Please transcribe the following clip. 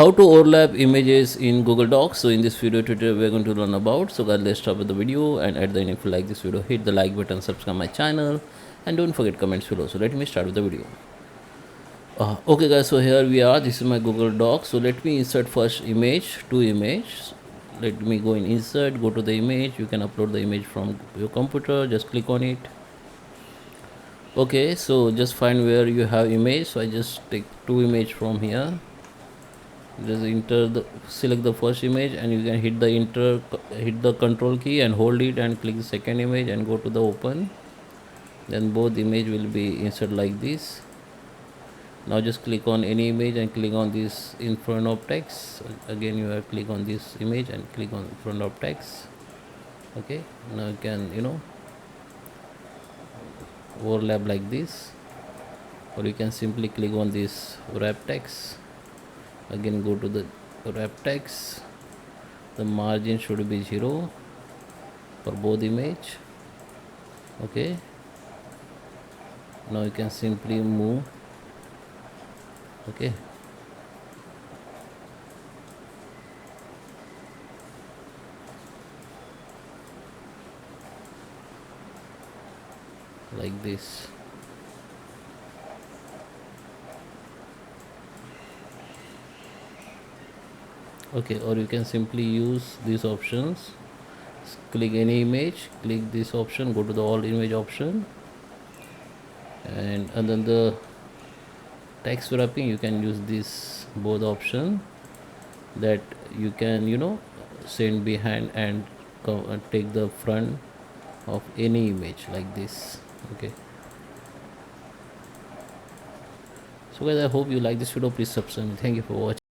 How to overlap images in Google Docs. So in this video tutorial we are going to learn about. So guys, let's start with the video, and at the end, if you like this video, hit the like button, subscribe my channel, and don't forget comments below. So let me start with the video. Okay guys, so here we are. This is my Google Docs. So let me insert first image to image. Let me go in insert, go to the image. You can upload the image from your computer, just click on it. Okay, so just find where you have image. So I just take two image from here. Just select the first image, and you can hit the control key and hold it and click the second image and go to the open. Then both image will be inserted like this. Now just click on any image and click on this in front of text. Again you have click on this image and click on front of text. Okay, now you can overlap like this, or you can simply click on this wrap text. Again go to the wrap text. The margin should be 0 for both image. Okay, now you can simply move. Okay, like this. Okay, or you can simply use these options. Click any image, click this option, go to the all image option, and then the text wrapping, you can use this both option, that you can send behind and take the front of any image like this. Okay, so guys, I hope you like this video. Please subscribe. Thank you for watching.